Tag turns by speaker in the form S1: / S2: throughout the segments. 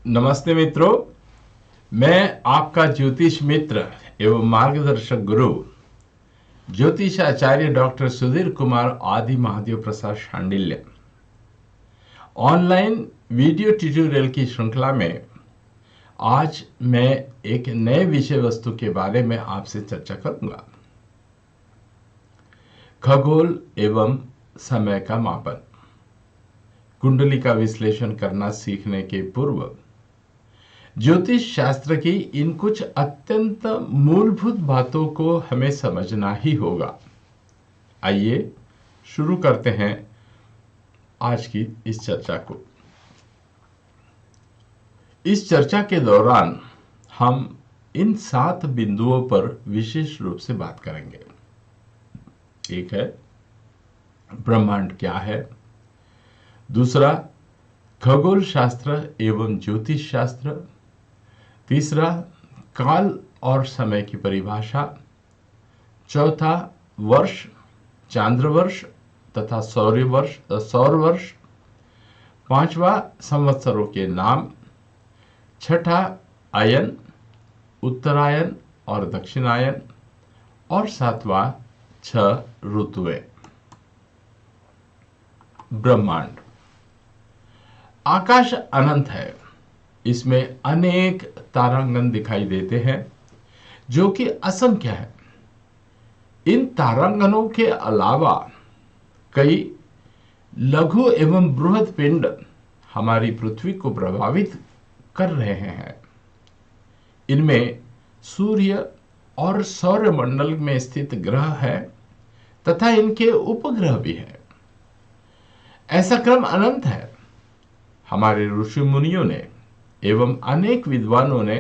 S1: नमस्ते मित्रों, मैं आपका ज्योतिष मित्र एवं मार्गदर्शक गुरु ज्योतिषाचार्य डॉक्टर सुधीर कुमार आदि Mahadev Prasad Shandilya online video tutorial की श्रृंखला में आज मैं एक नए विषय वस्तु के बारे में आपसे चर्चा करूंगा। खगोल एवं समय का मापन। कुंडली का विश्लेषण करना सीखने के पूर्व ज्योतिष शास्त्र की इन कुछ अत्यंत मूलभूत बातों को हमें समझना ही होगा। आइए शुरू करते हैं आज की इस चर्चा को। इस चर्चा के दौरान हम इन 7 बिंदुओं पर विशेष रूप से बात करेंगे। एक है ब्रह्मांड क्या है, दूसरा खगोल शास्त्र एवं ज्योतिष शास्त्र, तीसरा काल और समय की परिभाषा, चौथा वर्ष, चांद्र वर्ष तथा सौर वर्ष, पांचवा संवत्सरों के नाम, छठा अयन, उत्तरायण और दक्षिणायन, और सातवां 6 ऋतुएं। ब्रह्मांड। आकाश अनंत है, इसमें अनेक तारांगन दिखाई देते हैं जो कि असंख्य है। इन तारांगनों के अलावा कई लघु एवं बृहद पिंड हमारी पृथ्वी को प्रभावित कर रहे हैं। इनमें सूर्य और सौरमंडल में स्थित ग्रह है तथा इनके उपग्रह भी है। ऐसा क्रम अनंत है। हमारे ऋषि मुनियों ने एवं अनेक विद्वानों ने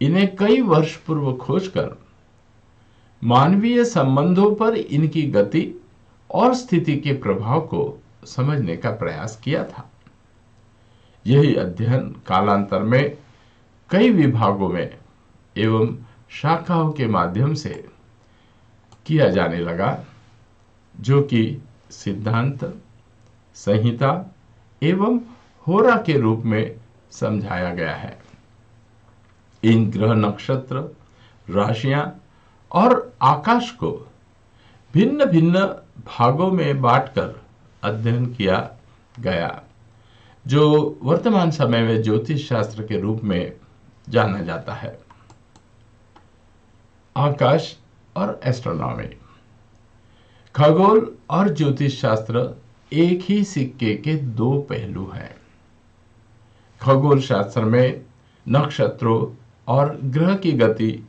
S1: इन्हें कई वर्ष पूर्व खोजकर मानवीय संबंधों पर इनकी गति और स्थिति के प्रभाव को समझने का प्रयास किया था। यही अध्ययन कालांतर में कई विभागों में एवं शाखाओं के माध्यम से किया जाने लगा, जो कि सिद्धांत, संहिता एवं होरा के रूप में समझाया गया है। इन ग्रह, नक्षत्र, राशियां और आकाश को भिन्न भिन्न भागों में बांटकर अध्ययन किया गया, जो वर्तमान समय में ज्योतिष शास्त्र के रूप में जाना जाता है। आकाश और एस्ट्रोनॉमी। खगोल और ज्योतिष शास्त्र एक ही सिक्के के 2 पहलू हैं। खगोल शास्त्र में नक्षत्रों और ग्रह की गति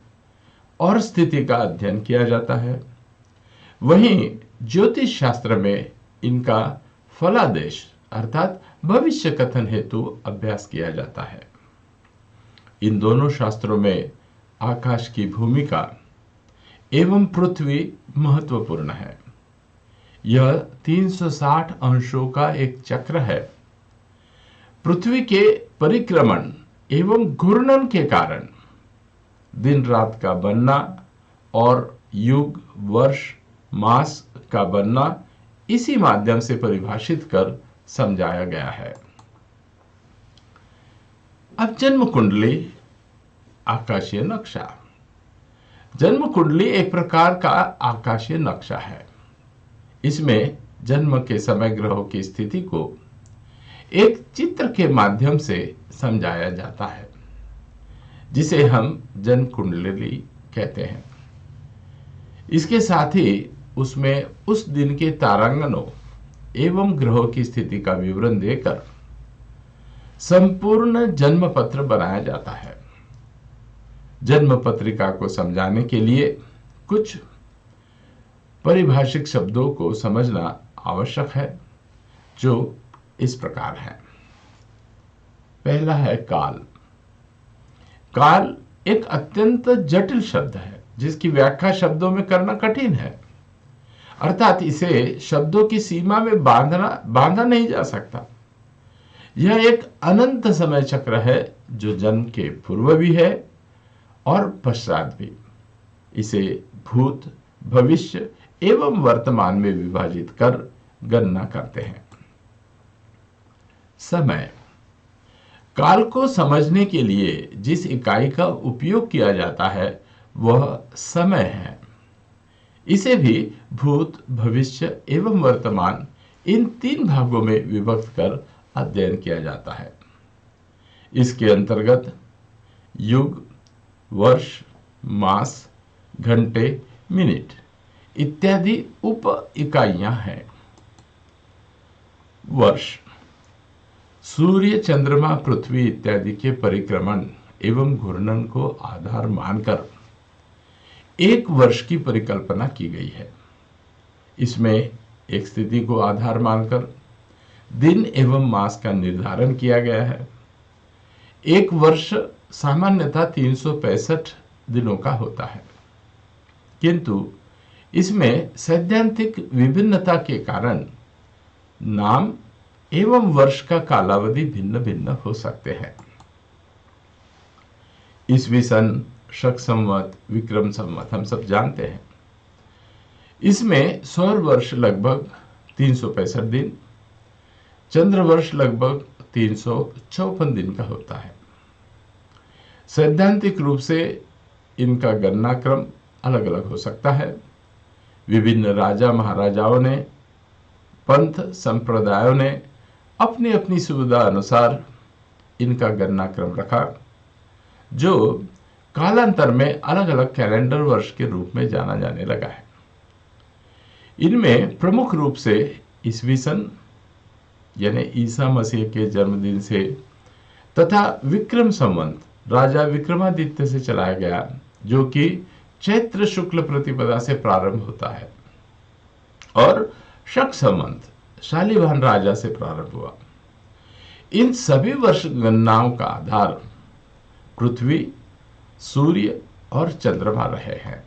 S1: और स्थिति का अध्ययन किया जाता है, वहीं ज्योतिष शास्त्र में इनका फलादेश अर्थात भविष्य कथन हेतु अभ्यास किया जाता है। इन दोनों शास्त्रों में आकाश की भूमिका एवं पृथ्वी महत्वपूर्ण है। यह 360 अंशों का एक चक्र है। पृथ्वी के परिक्रमण एवं घूर्णन के कारण दिन रात का बनना और युग, वर्ष, मास का बनना इसी माध्यम से परिभाषित कर समझाया गया है। अब जन्म कुंडली, आकाशीय नक्शा। जन्म कुंडली एक प्रकार का आकाशीय नक्शा है। इसमें जन्म के समय ग्रहों की स्थिति को एक चित्र के माध्यम से समझाया जाता है, जिसे हम जन्म कुंडली कहते हैं। इसके साथ ही उसमें उस दिन के तारांगनों एवं ग्रहों की स्थिति का विवरण देकर संपूर्ण जन्म पत्र बनाया जाता है। जन्म पत्रिका को समझाने के लिए कुछ परिभाषिक शब्दों को समझना आवश्यक है, जो इस प्रकार है। पहला है काल। काल एक अत्यंत जटिल शब्द है, जिसकी व्याख्या शब्दों में करना कठिन है। अर्थात इसे शब्दों की सीमा में बांधा नहीं जा सकता। यह एक अनंत समय चक्र है, जो जन्म के पूर्व भी है और पश्चात भी। इसे भूत, भविष्य एवं वर्तमान में विभाजित कर गणना करते हैं। समय। काल को समझने के लिए जिस इकाई का उपयोग किया जाता है वह समय है। इसे भी भूत, भविष्य एवं वर्तमान इन 3 भागों में विभक्त कर अध्ययन किया जाता है। इसके अंतर्गत युग, वर्ष, मास, घंटे, मिनट इत्यादि उप इकाइयां हैं। वर्ष सूर्य, चंद्रमा, पृथ्वी इत्यादि के परिक्रमण एवं घूर्णन को आधार मानकर एक वर्ष की परिकल्पना की गई है। इसमें एक स्थिति को आधार मानकर दिन एवं मास का निर्धारण किया गया है। एक वर्ष सामान्यतः 365 दिनों का होता है, किंतु इसमें सैद्धांतिक विभिन्नता के कारण नाम एवं वर्ष का कालावधि भिन्न भिन्न हो सकते हैं। ईस्वी सन, शक संवत, विक्रम संवत हम सब जानते हैं। इसमें सौर वर्ष लगभग 365 दिन, चंद्र वर्ष लगभग 354 दिन का होता है। सैद्धांतिक रूप से इनका गणना क्रम अलग अलग हो सकता है। विभिन्न राजा महाराजाओं ने, पंथ संप्रदायों ने अपनी अपनी सुविधा अनुसार इनका गणना क्रम रखा, जो कालांतर में अलग अलग कैलेंडर वर्ष के रूप में जाना जाने लगा है। इनमें प्रमुख रूप से ईस्वी सन यानी ईसा मसीह के जन्मदिन से तथा विक्रम संवत राजा विक्रमादित्य से चलाया गया, जो कि चैत्र शुक्ल प्रतिपदा से प्रारंभ होता है, और शक संवत शालिवाहन राजा से प्रारंभ हुआ। इन सभी वर्ष गणनाओं का आधार पृथ्वी, सूर्य और चंद्रमा रहे हैं।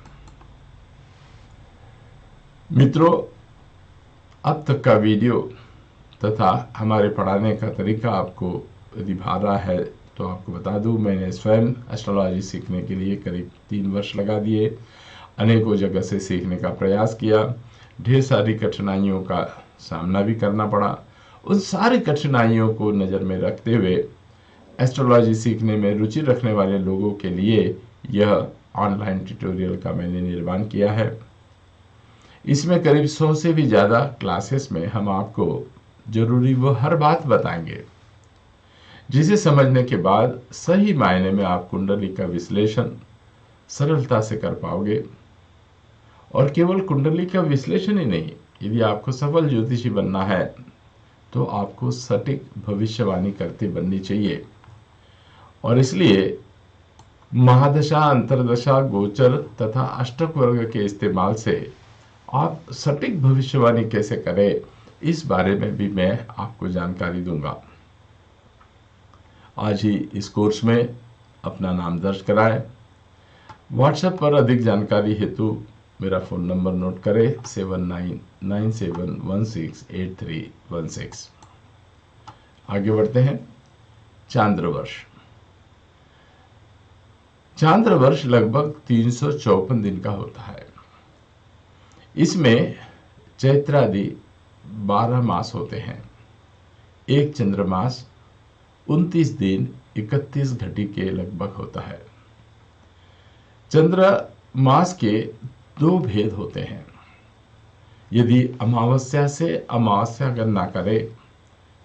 S1: मित्रों, अब तक का वीडियो तथा हमारे पढ़ाने का तरीका आपको यदि भा रहा है तो आपको बता दूं, मैंने स्वयं एस्ट्रोलॉजी सीखने के लिए करीब 3 वर्ष लगा दिए। अनेकों जगह से सीखने का प्रयास किया, ढेर सारी कठिनाइयों का सामना भी करना पड़ा। उन सारी कठिनाइयों को नज़र में रखते हुए एस्ट्रोलॉजी सीखने में रुचि रखने वाले लोगों के लिए यह ऑनलाइन ट्यूटोरियल का मैंने निर्माण किया है। इसमें करीब 100 से भी ज़्यादा क्लासेस में हम आपको जरूरी वो हर बात बताएंगे, जिसे समझने के बाद सही मायने में आप कुंडली का विश्लेषण सरलता से कर पाओगे। और केवल कुंडली का विश्लेषण ही नहीं, यदि आपको सफल ज्योतिषी बनना है तो आपको सटीक भविष्यवाणी करते बननी चाहिए। और इसलिए महादशा, अंतरदशा, गोचर तथा अष्टक वर्ग के इस्तेमाल से आप सटीक भविष्यवाणी कैसे करें, इस बारे में भी मैं आपको जानकारी दूंगा। आज ही इस कोर्स में अपना नाम दर्ज कराएं। व्हाट्सएप पर अधिक जानकारी हेतु मेरा फ़ोन नंबर नोट करें 7997168316। आगे बढ़ते हैं। चांद्र वर्ष। चांद्र वर्ष लगभग 354 दिन का होता है। इसमें चैत्रादि 12 मास होते हैं। एक चंद्रमास 29 दिन 31 घटी के लगभग होता है। चंद्र मास के 2 भेद होते हैं। यदि अमावस्या से अमावस्या गणना करे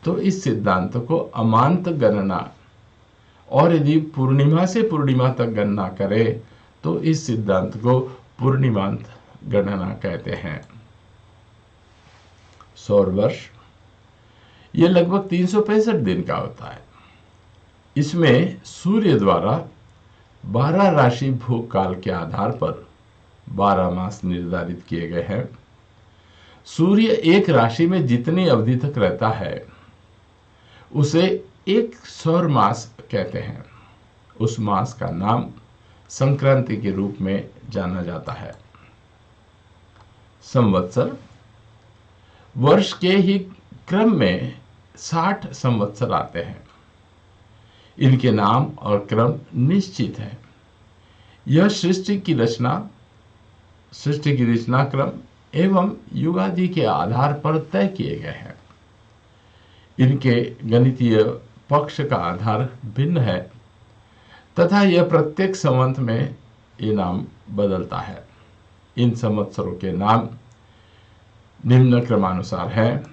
S1: तो इस सिद्धांत को अमांत गणना, और यदि पूर्णिमा से पूर्णिमा तक गणना करे तो इस सिद्धांत को पूर्णिमांत गणना कहते हैं। सौर वर्ष ये लगभग 365 दिन का होता है। इसमें सूर्य द्वारा 12 राशि भोग काल के आधार पर 12 मास निर्धारित किए गए हैं। सूर्य एक राशि में जितनी अवधि तक रहता है उसे एक सौर मास कहते हैं। उस मास का नाम संक्रांति के रूप में जाना जाता है। संवत्सर वर्ष के ही क्रम में 60 संवत्सर आते हैं। इनके नाम और क्रम निश्चित है। यह सृष्टि की रचना क्रम एवं युगादि के आधार पर तय किए गए हैं। इनके गणितीय पक्ष का आधार भिन्न है तथा यह प्रत्येक संवत में ये नाम बदलता है। इन संवत्सरों के नाम निम्न क्रमानुसार हैं।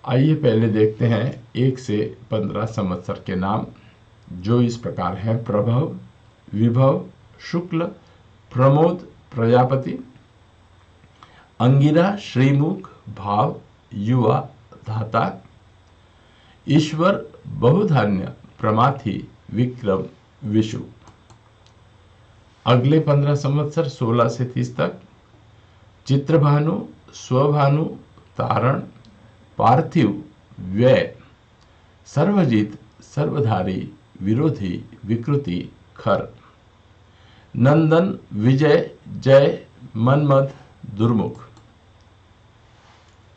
S1: आइए पहले देखते हैं 1 से 15 संवत्सर के नाम, जो इस प्रकार हैं: प्रभव, विभव, शुक्ल, प्रमोद, प्रजापति, अंगिरा, श्रीमुख, भाव, युवा, धाता, ईश्वर, बहुधान्य, प्रमाथि, विक्रम, विशु। अगले 15 संवत्सर 16 से 30 तक चित्रभानु, स्वभानु, तारण, पार्थिव, व्यय, सर्वजीत, सर्वधारी, विरोधी, विकृति, खर, नंदन, विजय, जय, मनमद, दुर्मुख।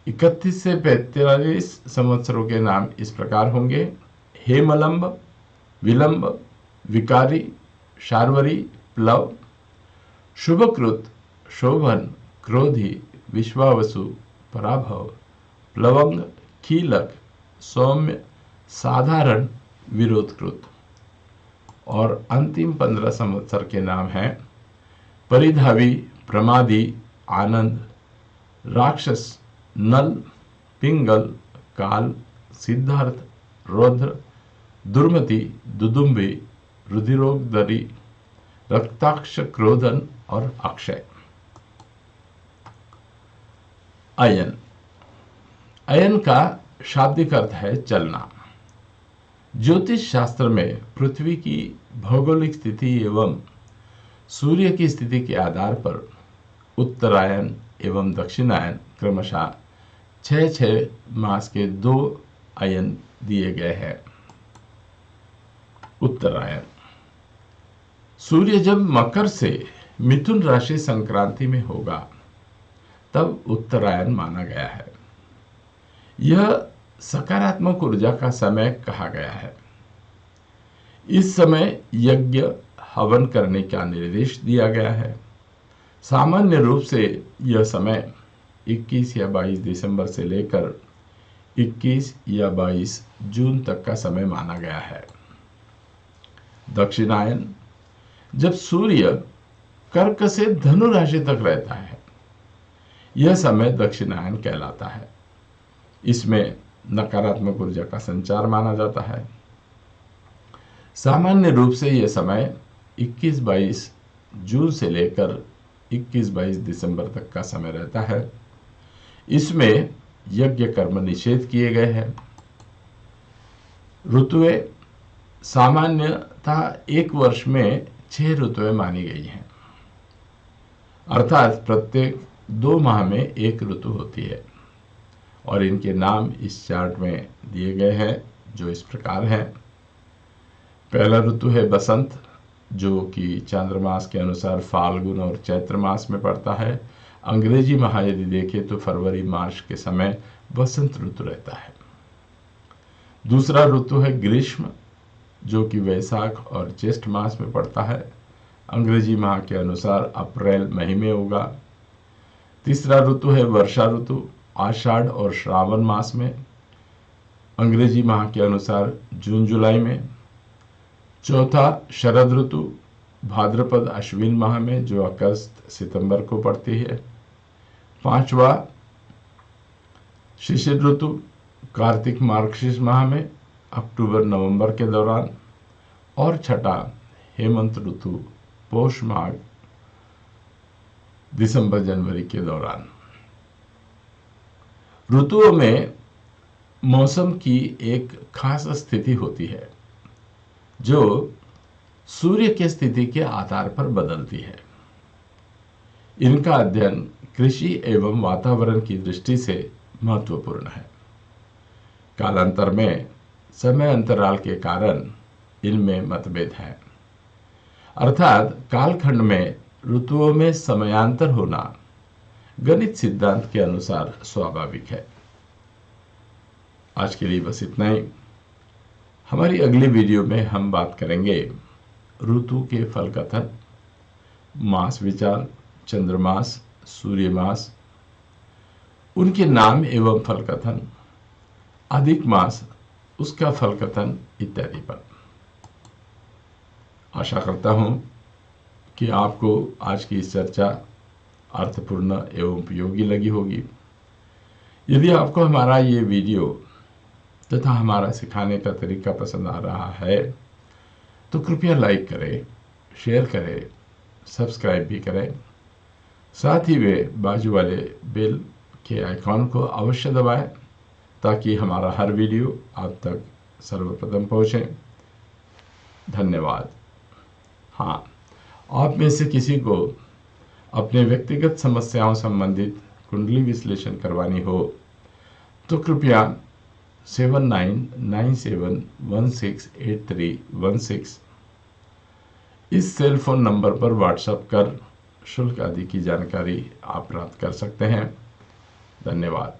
S1: 31 से 45 संवत्सरों के नाम इस प्रकार होंगे: हेमलंब, विलंब, विकारी, शार्वरी, प्लव, शुभकृत, शोभन, क्रोधी, विश्वावसु, पराभव, प्लवंग, कीलक, सौम्य, साधारण, विरोधकृत। और अंतिम 15 संवत्सर के नाम हैं परिधावी, प्रमादी, आनंद, राक्षस, नल, पिंगल, काल, सिद्धार्थ, रौद्र, दुर्मति, दुदुम्बी, रुधिरोगदरी, रक्ताक्ष, क्रोधन और अक्षय। अयन। अयन का शाब्दिक अर्थ है चलना। ज्योतिष शास्त्र में पृथ्वी की भौगोलिक स्थिति एवं सूर्य की स्थिति के आधार पर उत्तरायण एवं दक्षिणायन क्रमशः 6 मास के 2 अयन दिए गए हैं। उत्तरायण, सूर्य जब मकर से मिथुन राशि संक्रांति में होगा तब उत्तरायण माना गया है। यह सकारात्मक ऊर्जा का समय कहा गया है। इस समय यज्ञ हवन करने का निर्देश दिया गया है। सामान्य रूप से यह समय 21 या 22 दिसंबर से लेकर 21 या 22 जून तक का समय माना गया है। दक्षिणायन, जब सूर्य कर्क से धनु राशि तक रहता है, यह समय दक्षिणायन कहलाता है। इसमें नकारात्मक ऊर्जा का संचार माना जाता है। सामान्य रूप से यह समय 21-22 जून से लेकर 21-22 दिसंबर तक का समय रहता है। इसमें यज्ञ कर्म निषेध किए गए हैं। ऋतुएं सामान्यतः एक वर्ष में 6 ऋतुएं मानी गई हैं, अर्थात प्रत्येक 2 माह में एक ऋतु होती है। और इनके नाम इस चार्ट में दिए गए हैं, जो इस प्रकार हैं। पहला ऋतु है बसंत, जो कि चांद्रमास के अनुसार फाल्गुन और चैत्र मास में पड़ता है। अंग्रेजी माह यदि देखें तो फरवरी मार्च के समय बसंत ऋतु रहता है। दूसरा ऋतु है ग्रीष्म, जो कि वैशाख और ज्येष्ठ मास में पड़ता है। अंग्रेजी माह के अनुसार अप्रैल मई में होगा। तीसरा ऋतु है वर्षा ऋतु, आषाढ़ और श्रावण मास में। अंग्रेजी माह के अनुसार जून जुलाई में। चौथा शरद ऋतु, भाद्रपद अश्विन माह में, जो अगस्त सितंबर को पड़ती है। पांचवा शिशिर ऋतु, कार्तिक मार्गशीर्ष माह में, अक्टूबर नवंबर के दौरान। और छठा हेमंत ऋतु, पौष माघ दिसंबर जनवरी के दौरान। ऋतुओं में मौसम की एक खास स्थिति होती है, जो सूर्य की स्थिति के आधार पर बदलती है। इनका अध्ययन कृषि एवं वातावरण की दृष्टि से महत्वपूर्ण है। कालांतर में समय अंतराल के कारण इनमें मतभेद है, अर्थात कालखंड में ऋतुओं में समयांतर होना गणित सिद्धांत के अनुसार स्वाभाविक है। आज के लिए बस इतना ही। हमारी अगली वीडियो में हम बात करेंगे ऋतु के फल कथन, मास विचार, चंद्रमास, सूर्य मास, उनके नाम एवं फल कथन, अधिक मास, उसका फलकथन इत्यादि पर। आशा करता हूं कि आपको आज की इस चर्चा अर्थपूर्ण एवं उपयोगी लगी होगी। यदि आपको हमारा ये वीडियो तथा हमारा सिखाने का तरीका पसंद आ रहा है तो कृपया लाइक करें, शेयर करें, सब्सक्राइब भी करें। साथ ही वे बाजू वाले बेल के आइकॉन को अवश्य दबाएं ताकि हमारा हर वीडियो आप तक सर्वप्रथम पहुंचे। धन्यवाद। हाँ, आप में से किसी को अपने व्यक्तिगत समस्याओं संबंधित कुंडली विश्लेषण करवानी हो तो कृपया 7997168316 इस सेल फोन नंबर पर व्हाट्सएप कर शुल्क आदि की जानकारी आप प्राप्त कर सकते हैं। धन्यवाद।